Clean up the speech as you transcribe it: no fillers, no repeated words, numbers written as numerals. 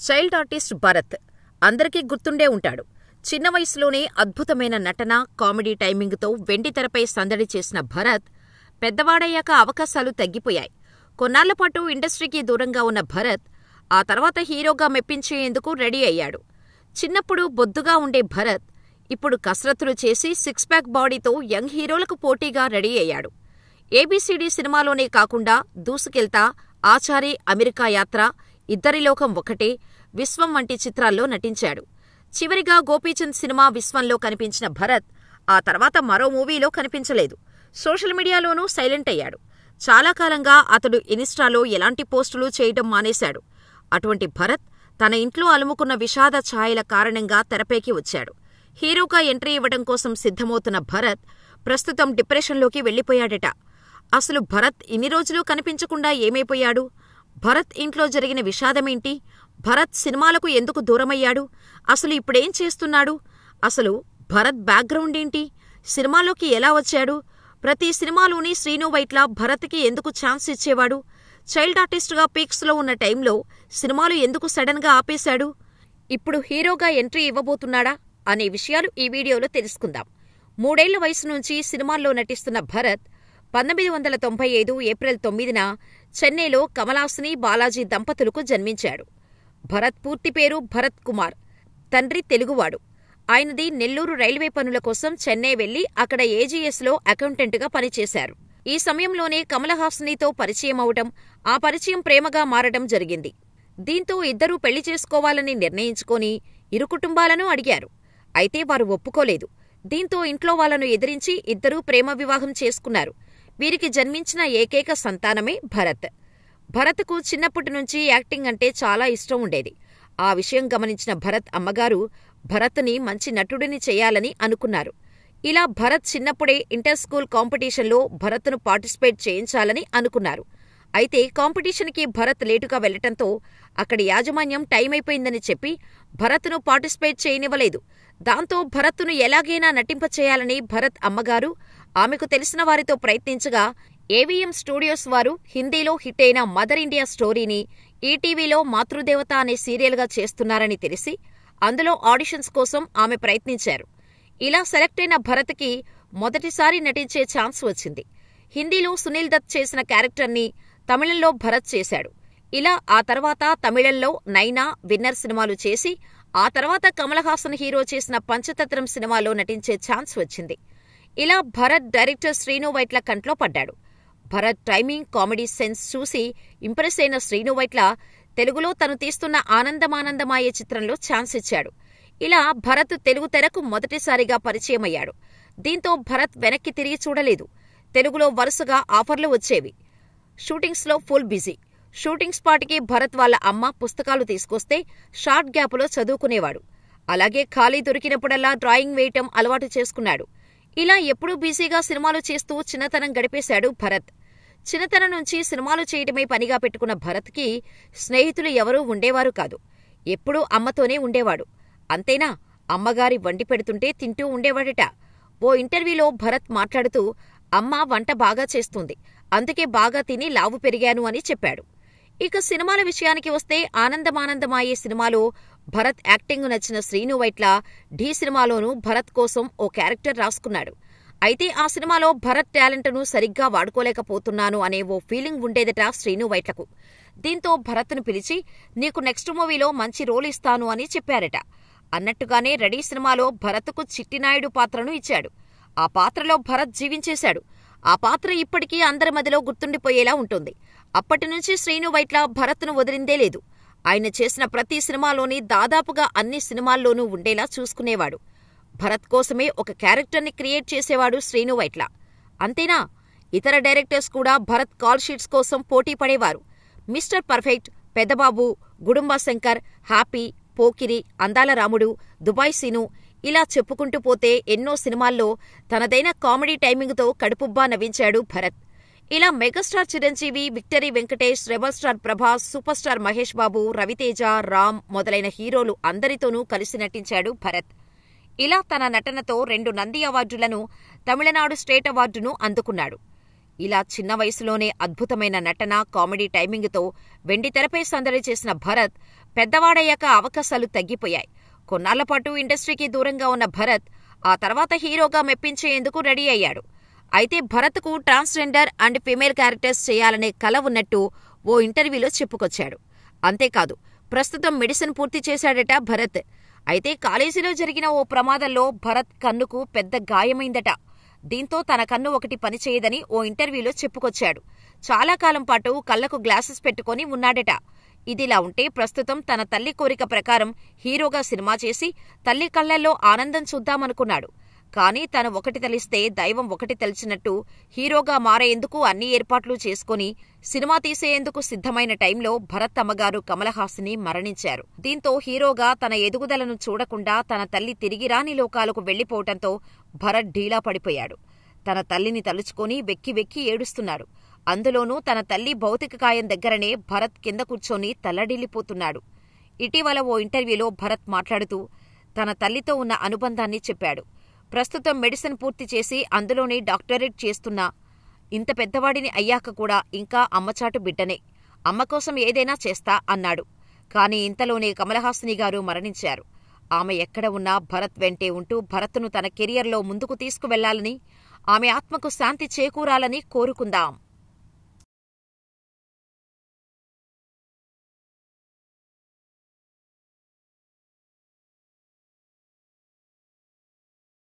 Child artist Bharat అందరికీ గుర్తుండే ఉంటాడు. చిన్న వయసులోనే అద్భుతమైన నటన, కామెడీ టైమింగ్తో వెండితెరపై సందడి చేసిన భరత్ పెద్దవాడయ్యాక అవకాశాలు తగ్గిపోయాయి. కొన్నాళ్లపాటు ఇండస్ట్రీకి దూరంగా ఉన్న భరత్ ఆ తర్వాత హీరోగా మెప్పించేందుకు రెడీ అయ్యాడు. చిన్నప్పుడు బొద్దుగా ఉండే భరత్ ఇప్పుడు కసరత్తులు చేసి సిక్స్ ప్యాక్ బాడీతో యంగ్ హీరోలకు పోటీగా రెడీ అయ్యాడు. ఏబీసీడీ సినిమాలోనే కాకుండా దూసుకెళ్తా, ఆచారి, అమెరికా యాత్ర, ఇద్దరి లోకం ఒకటే, విశ్వం వంటి చిత్రాల్లో నటించాడు. చివరిగా గోపీచంద్ సినిమా విశ్వంలో కనిపించిన భరత్ ఆ తర్వాత మరో మూవీలో కనిపించలేదు. సోషల్ మీడియాలోనూ సైలెంట్ అయ్యాడు. చాలా కాలంగా అతడు ఇన్స్టాలో ఎలాంటి పోస్టులు చేయడం మానేశాడు. అటువంటి భరత్ తన ఇంట్లో అలుముకున్న విషాద ఛాయల కారణంగా తెరపైకి వచ్చాడు. హీరోగా ఎంట్రీ ఇవ్వడం కోసం సిద్ధమవుతున్న భరత్ ప్రస్తుతం డిప్రెషన్లోకి వెళ్లిపోయాడట. అసలు భరత్ ఇన్ని రోజులు కనిపించకుండా ఏమైపోయాడు? భరత్ ఇంట్లో జరిగిన విషాదమేంటి? భరత్ సినిమాలకు ఎందుకు దూరమయ్యాడు? అసలు ఇప్పుడేం చేస్తున్నాడు? అసలు భరత్ బ్యాక్గ్రౌండ్ ఏంటి? సినిమాలోకి ఎలా వచ్చాడు? ప్రతి సినిమాలోని శ్రీను వైట్ల భరత్కి ఎందుకు ఛాన్స్ ఇచ్చేవాడు? చైల్డ్ ఆర్టిస్టుగా పీక్స్లో ఉన్న టైంలో సినిమాలు ఎందుకు సడన్గా ఆపేశాడు? ఇప్పుడు హీరోగా ఎంట్రీ ఇవ్వబోతున్నాడా అనే విషయాలు ఈ వీడియోలో తెలుసుకుందాం. 3 ఏళ్ల వయసు నుంచి సినిమాల్లో నటిస్తున్న భరత్ 1995 ఏప్రిల్ 9న చెన్నైలో కమలాసని, బాలాజీ దంపతులకు జన్మించాడు. భరత్ పూర్తి పేరు భరత్ కుమార్. తండ్రి తెలుగువాడు. ఆయనది నెల్లూరు రైల్వే పనుల కోసం చెన్నై వెళ్లి అక్కడ ఏజీఎస్లో అకౌంటెంట్గా పనిచేశారు. ఈ సమయంలోనే కమలహాసనితో పరిచయమవటం, ఆ పరిచయం ప్రేమగా మారటం జరిగింది. దీంతో ఇద్దరూ పెళ్లి చేసుకోవాలని నిర్ణయించుకొని ఇరు కుటుంబాలను అడిగారు. అయితే వారు ఒప్పుకోలేదు. దీంతో ఇంట్లో వాళ్లను ఎదిరించి ఇద్దరూ ప్రేమ వివాహం చేసుకున్నారు. వీరికి జన్మించిన ఏకైక సంతానమే భరత్. భరత్కు చిన్నప్పటి నుంచి యాక్టింగ్ అంటే చాలా ఇష్టం ఉండేది. ఆ విషయం గమనించిన భరత్ అమ్మగారు భరత్ని మంచి నటుడిని చేయాలని అనుకున్నారు. ఇలా భరత్ చిన్నప్పుడే ఇంటర్ స్కూల్ కాంపిటీషన్లో భరత్ను పార్టిసిపేట్ చేయించాలని అనుకున్నారు. అయితే కాంపిటీషన్కి భరత్ లేటుగా వెళ్లటంతో అక్కడి యాజమాన్యం టైం అయిపోయిందని చెప్పి భరత్ను పార్టిసిపేట్ చేయనివ్వలేదు. దాంతో భరత్ను ఎలాగైనా నటింపచేయాలని భరత్ అమ్మగారు ఆమెకు తెలిసిన వారితో ప్రయత్నించగా ఏవిఎం స్టూడియోస్ వారు హిందీలో హిట్ అయిన మదర్ ఇండియా స్టోరీని ఈటీవీలో మాతృదేవత అనే సీరియల్గా చేస్తున్నారని తెలిసి అందులో ఆడిషన్స్ కోసం ఆమె ప్రయత్నించారు. ఇలా సెలెక్ట్ అయిన భరత్కి మొదటిసారి నటించే ఛాన్స్ వచ్చింది. హిందీలో సునీల్ దత్ చేసిన క్యారెక్టర్ని తమిళంలో భరత్ చేశాడు. ఇలా ఆ తర్వాత తమిళంలో నైనా, విన్నర్ సినిమాలు చేసి ఆ తర్వాత కమలహాసన్ హీరో చేసిన పంచతంత్రం సినిమాలో నటించే ఛాన్స్ వచ్చింది. ఇలా భరత్ డైరెక్టర్ శ్రీను వైట్ల కంట్లో పడ్డాడు. భరత్ టైమింగ్, కామెడీ సెన్స్ చూసి ఇంప్రెస్ అయిన శ్రీను వైట్ల తెలుగులో తను తీస్తున్న ఆనందమానందమాయే చిత్రంలో ఛాన్స్ ఇచ్చాడు. ఇలా భరత్ తెలుగు తెరకు మొదటిసారిగా పరిచయమయ్యాడు. దీంతో భరత్ వెనక్కి తిరిగి చూడలేదు. తెలుగులో వరుసగా ఆఫర్లు వచ్చేవి. షూటింగ్స్లో ఫుల్ బిజీ. షూటింగ్ స్పాట్కి భరత్ వాళ్ళ అమ్మ పుస్తకాలు తీసుకొస్తే షార్ట్ గ్యాపులో చదువుకునేవాడు. అలాగే ఖాళీ దొరికినప్పుడల్లా డ్రాయింగ్ వేయటం అలవాటు చేసుకున్నాడు. ఇలా ఎప్పుడూ బిజీగా సినిమాలు చేస్తూ చిన్నతనం గడిపేశాడు భరత్. చిన్నతనం నుంచి సినిమాలు చేయటమే పనిగా పెట్టుకున్న భరత్కి స్నేహితులు ఎవరూ ఉండేవారు కాదు. ఎప్పుడూ అమ్మతోనే ఉండేవాడు. అంతేనా, అమ్మగారి వండి పెడుతుంటే తింటూ ఉండేవాడట. ఓ ఇంటర్వ్యూలో భరత్ మాట్లాడుతూ అమ్మ వంట బాగా చేస్తుంది, అందుకే బాగా తిని లావు పెరిగాను అని చెప్పాడు. ఇక సినిమాల విషయానికి వస్తే ఆనందమానందమాయే సినిమాలో భరత్ యాక్టింగ్ నచ్చిన శ్రీను వైట్ల ఢీ సినిమాలోనూ భరత్ కోసం ఓ క్యారెక్టర్ రాసుకున్నాడు. అయితే ఆ సినిమాలో భరత్ టాలెంట్ను సరిగ్గా వాడుకోలేకపోతున్నాను అనే ఓ ఫీలింగ్ ఉండేదట శ్రీను వైట్లకు. దీంతో భరత్ను పిలిచి నీకు నెక్స్ట్ మూవీలో మంచి రోల్ ఇస్తాను అని చెప్పారట. అన్నట్టుగానే రెడీ సినిమాలో భరత్కు చిట్టినాయుడు పాత్రను ఇచ్చాడు. ఆ పాత్రలో భరత్ జీవించేశాడు. ఆ పాత్ర ఇప్పటికీ అందరి మదిలో గుర్తుండిపోయేలా ఉంటుంది. అప్పటినుంచి శ్రీను వైట్ల భరత్ను వదిలిందే లేదు. ఆయన చేసిన ప్రతి సినిమాలోని దాదాపుగా అన్ని సినిమాల్లోనూ ఉండేలా చూసుకునేవాడు. భరత్ కోసమే ఒక క్యారెక్టర్ని క్రియేట్ చేసేవాడు శ్రీను వైట్ల. అంతేనా, ఇతర డైరెక్టర్స్ కూడా భరత్ కాల్ షీట్స్ కోసం పోటీ పడేవారు. మిస్టర్ పర్ఫెక్ట్, పెద్దబాబు, గుడుంబా శంకర్, హ్యాపీ, పోకిరి, అందాల రాముడు, దుబాయ్ సీను ఇలా చెప్పుకుంటూ పోతే ఎన్నో సినిమాల్లో తనదైన కామెడీ టైమింగ్తో కడుపుబ్బా నవ్వించాడు భరత్. ఇలా megastar Chiranjeevi, victory Venkatesh, rebel star Prabhas, super star Mahesh Babu, Raviteja, Ram మొదలైన హీరోలు అందరితోనూ కలిసి నటించాడు భరత్. ఇలా తన నటనతో 2 నంది అవార్డులను, తమిళనాడు స్టేట్ అవార్డును అందుకున్నాడు. ఇలా చిన్న వయసులోనే అద్భుతమైన నటన, కామెడీ టైమింగ్తో వెండితెరపై సందడి చేసిన భరత్ పెద్దవాడయ్యాక అవకాశాలు తగ్గిపోయాయి. కొన్నాళ్లపాటు ఇండస్ట్రీకి దూరంగా ఉన్న భరత్ ఆ తర్వాత హీరోగా మెప్పించేందుకు రెడీ అయ్యాడు. అయితే భరత్కు ట్రాన్స్జెండర్ అండ్ ఫిమేల్ క్యారెక్టర్స్ చేయాలనే కల ఉన్నట్టు ఓ ఇంటర్వ్యూలో చెప్పుకొచ్చాడు. అంతేకాదు, ప్రస్తుతం మెడిసిన్ పూర్తి చేశాడట భరత్. అయితే కాలేజీలో జరిగిన ఓ ప్రమాదంలో భరత్ కన్నుకు పెద్ద గాయమైందట. దీంతో తన కన్ను ఒకటి పనిచేయదని ఓ ఇంటర్వ్యూలో చెప్పుకొచ్చాడు. చాలా కాలం పాటు కళ్లకు గ్లాసెస్ పెట్టుకుని ఉన్నాడట. ఇదిలా ఉంటే ప్రస్తుతం తన తల్లి కోరిక ప్రకారం హీరోగా సినిమా చేసి తల్లి కళ్లల్లో ఆనందం చూద్దామనుకున్నాడు. కానీ తను ఒకటి తలిస్తే దైవం ఒకటి తలిచినట్టు హీరోగా మారేందుకు అన్ని ఏర్పాట్లు చేసుకుని సినిమా తీసేందుకు సిద్ధమైన టైంలో భరత్ అమ్మగారు కమలహాసిని మరణించారు. దీంతో హీరోగా తన ఎదుగుదలను చూడకుండా తన తల్లి తిరిగి రాని లోకాలకు వెళ్లిపోవటంతో భరత్ ఢీలా పడిపోయాడు. తన తల్లిని తలుచుకుని వెక్కి వెక్కి ఏడుస్తున్నాడు. అందులోనూ తన తల్లి భౌతిక కాయం దగ్గరనే భరత్ కింద కూర్చొని తల్లడిల్లిపోతున్నాడు. ఇటీవల ఓ ఇంటర్వ్యూలో భరత్ మాట్లాడుతూ తన తల్లితో ఉన్న అనుబంధాన్ని చెప్పాడు. ప్రస్తుతం మెడిసిన్ పూర్తి చేసి అందులోనే డాక్టరేట్ చేస్తున్నా. ఇంత పెద్దవాడిని అయ్యాక కూడా ఇంకా అమ్మచాటు బిడ్డనే. అమ్మ కోసం ఏదైనా చేస్తా అన్నాడు. కాని ఇంతలోనే కమలహాసిని గారు మరణించారు. ఆమె ఎక్కడ ఉన్నా భరత్ వెంటే ఉంటూ భరత్ను తన కెరియర్లో ముందుకు తీసుకువెళ్లాలని, ఆమె ఆత్మకు శాంతి చేకూరాలని కోరుకుందాం.